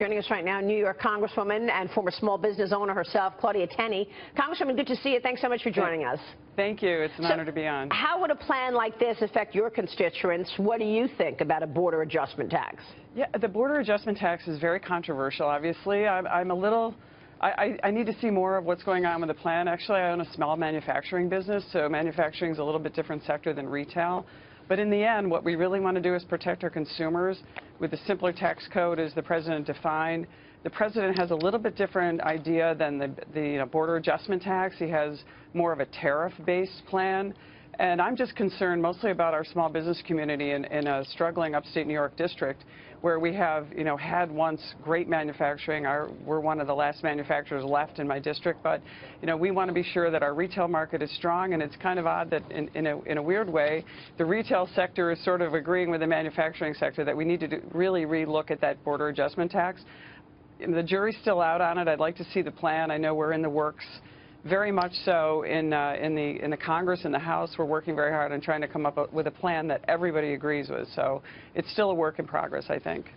Joining us right now, New York Congresswoman and former small business owner herself, Claudia Tenney. Congresswoman, good to see you. Thanks so much for joining us. Thank you. It's an honor to be on. How would a plan like this affect your constituents? What do you think about a border adjustment tax? Yeah, the border adjustment tax is very controversial, obviously. I need to see more of what's going on with the plan. Actually, I own a small manufacturing business, so manufacturing is a little bit different sector than retail. But in the end, what we really want to do is protect our consumers with a simpler tax code as the president defined. The president has a little bit different idea than the border adjustment tax. He has more of a tariff-based plan. And I'm just concerned mostly about our small business community in a struggling upstate New York district where we have, had once great manufacturing. We're one of the last manufacturers left in my district, but, we want to be sure that our retail market is strong, and it's kind of odd that in a weird way, the retail sector is sort of agreeing with the manufacturing sector that we need to really relook at that border adjustment tax. The jury's still out on it. I'd like to see the plan. I know we're in the works. Very much so in the Congress and the House. We're working very hard on trying to come up with a plan that everybody agrees with. So it's still a work in progress, I think.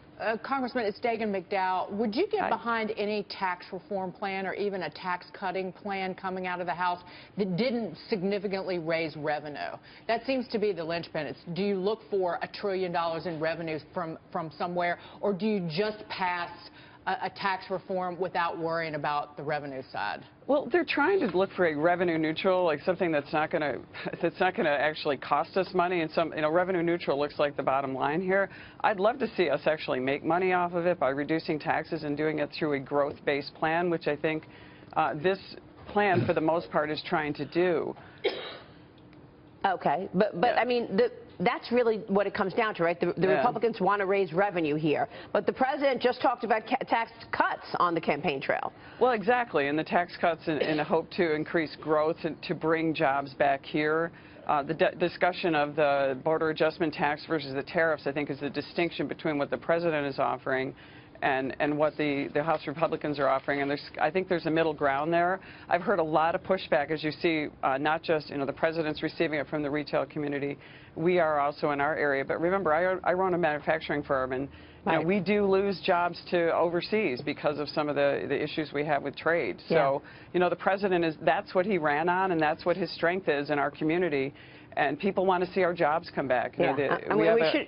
Congressman, it's Dagan McDowell. Would you get behind any tax reform plan or even a tax cutting plan coming out of the House that didn't significantly raise revenue? That seems to be the linchpin. Do you look for $1 trillion in revenues from somewhere, or do you just pass a tax reform without worrying about the revenue side? Well, they're trying to look for a revenue neutral, like something that's not going to actually cost us money. And revenue neutral looks like the bottom line here. I'd love to see us actually make money off of it by reducing taxes and doing it through a growth-based plan, which I think this plan, for the most part, is trying to do. Okay, but yeah. I mean, that's really what it comes down to, right? The Republicans want to raise revenue here, but the president just talked about tax cuts on the campaign trail. Well, exactly, and the tax cuts in a hope to increase growth and to bring jobs back here. The discussion of the border adjustment tax versus the tariffs, I think, is the distinction between what the president is offering and what the House Republicans are offering, and I think there's a middle ground there. I've heard a lot of pushback, as you see, not just the president's receiving it from the retail community. We are also in our area, but remember, I run a manufacturing firm, and we do lose jobs to overseas because of some of the issues we have with trade. Yeah. So, the president that's what he ran on, and that's what his strength is in our community. And people want to see our jobs come back. Yeah.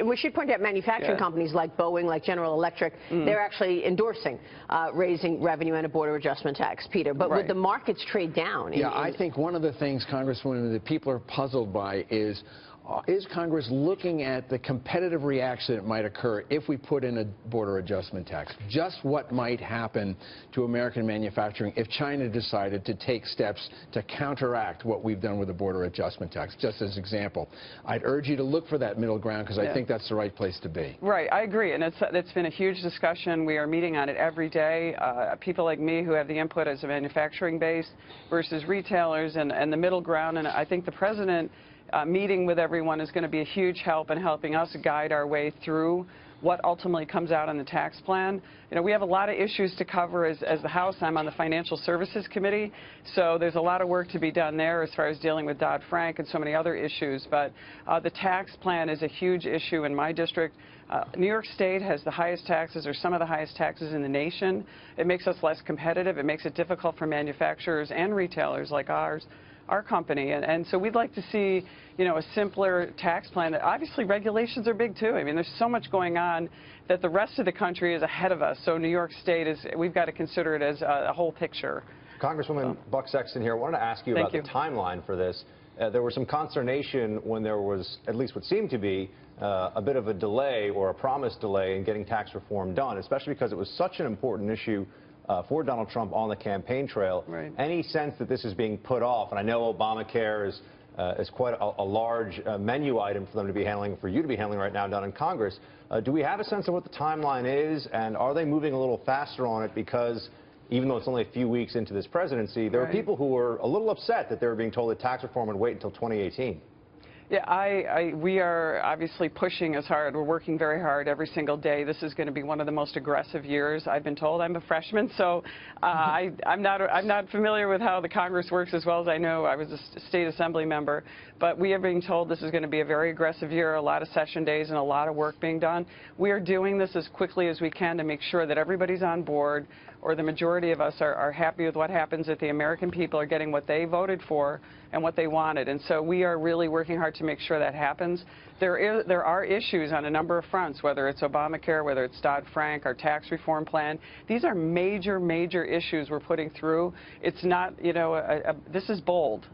We should point out manufacturing companies like Boeing, like General Electric, they're actually endorsing raising revenue and a border adjustment tax, Peter. But would the markets trade down? I think one of the things, Congresswoman, that people are puzzled by is Congress looking at the competitive reaction that might occur if we put in a border adjustment tax? Just what might happen to American manufacturing if China decided to take steps to counteract what we've done with the border adjustment tax, just as an example. I'd urge you to look for that middle ground because I think that's the right place to be. Right, I agree, and it's been a huge discussion. We are meeting on it every day. People like me who have the input as a manufacturing base versus retailers and the middle ground, and I think the president meeting with everyone is going to be a huge help in helping us guide our way through what ultimately comes out on the tax plan. We have a lot of issues to cover as the House. I'm on the Financial Services Committee, so there's a lot of work to be done there as far as dealing with Dodd-Frank and so many other issues. But the tax plan is a huge issue in my district. New York State has the highest taxes, or some of the highest taxes in the nation. It makes us less competitive. It makes it difficult for manufacturers and retailers like our company, and so we'd like to see, a simpler tax plan. Obviously, regulations are big too. I mean, there's so much going on that the rest of the country is ahead of us. So New York State we've got to consider it as a whole picture. Congresswoman Buck Sexton here. I wanted to ask you about the timeline for this. There was some consternation when there was, at least what seemed to be, a bit of a delay or a promised delay in getting tax reform done, especially because it was such an important issue for Donald Trump on the campaign trail. Right. Any sense that this is being put off? And I know Obamacare is quite a large menu item for them to be handling, for you to be handling right now down in Congress. Do we have a sense of what the timeline is, and are they moving a little faster on it? Because even though it's only a few weeks into this presidency, there are people who are a little upset that they were being told that tax reform would wait until 2018. Yeah, we are obviously pushing as hard. We're working very hard every single day. This is going to be one of the most aggressive years. I've been told. I'm a freshman, so I'm not familiar with how the Congress works as well as I know. I was a state assembly member, but we are being told this is going to be a very aggressive year, a lot of session days and a lot of work being done. We are doing this as quickly as we can to make sure that everybody's on board, or the majority of us are happy with what happens, that the American people are getting what they voted for and what they wanted. And so we are really working hard to make sure that happens. There are issues on a number of fronts, whether it's Obamacare, whether it's Dodd-Frank, our tax reform plan. These are major, major issues we're putting through. It's not, you know, this is bold.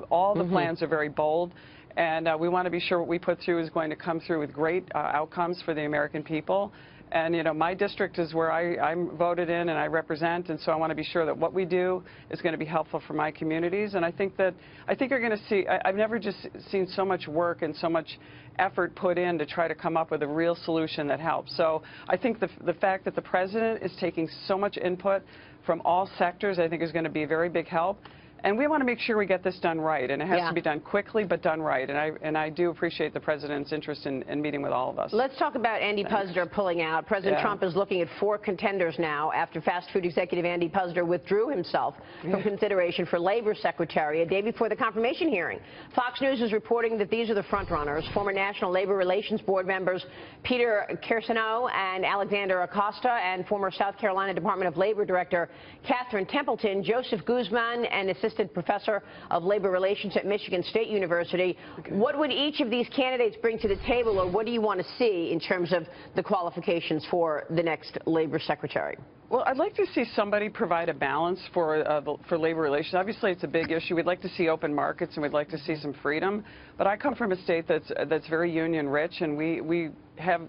All the plans are very bold. And we want to be sure what we put through is going to come through with great outcomes for the American people. And, you know, my district is where I'm voted in and I represent, and so I want to be sure that what we do is going to be helpful for my communities. And I think you're going to see, I've never just seen so much work and so much effort put in to try to come up with a real solution that helps. So I think the fact that the President is taking so much input from all sectors, I think is going to be a very big help. And we want to make sure we get this done right, and it has to be done quickly but done right. And I do appreciate the President's interest in meeting with all of us. Let's talk about Andy Puzder pulling out. President Trump is looking at 4 contenders now after fast food executive Andy Puzder withdrew himself from consideration for Labor Secretary a day before the confirmation hearing. Fox News is reporting that these are the frontrunners: former National Labor Relations Board members Peter Kirsaneau and Alexander Acosta, and former South Carolina Department of Labor Director Catherine Templeton, Joseph Guzman, and Assistant Professor of Labor Relations at Michigan State University. What would each of these candidates bring to the table, or what do you want to see in terms of the qualifications for the next Labor Secretary? Well, I'd like to see somebody provide a balance for labor relations. Obviously, it's a big issue. We'd like to see open markets, and we'd like to see some freedom. But I come from a state that's very union rich, and we have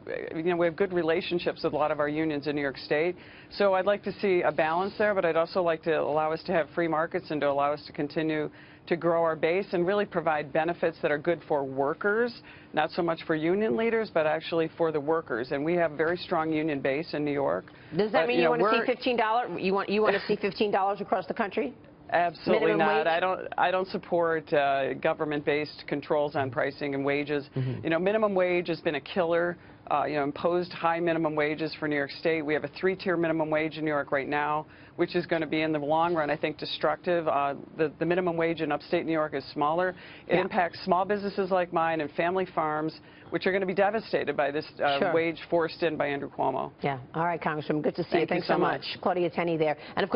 good relationships with a lot of our unions in New York State. So I'd like to see a balance there, but I'd also like to allow us to have free markets and to allow us to continue to grow our base and really provide benefits that are good for workers, not so much for union leaders, but actually for the workers. And we have a very strong union base in New York. Does that mean you want to see $15? You want to see $15 across the country? Absolutely not. I don't support government-based controls on pricing and wages. You know, minimum wage has been a killer. Imposed high minimum wages for New York State. We have a 3-tier minimum wage in New York right now, which is going to be in the long run, I think, destructive. The minimum wage in upstate New York is smaller. It impacts small businesses like mine and family farms, which are going to be devastated by this wage forced in by Andrew Cuomo. Yeah. All right, Congresswoman. Good to see you. Thanks so much. Claudia Tenney there. And of course,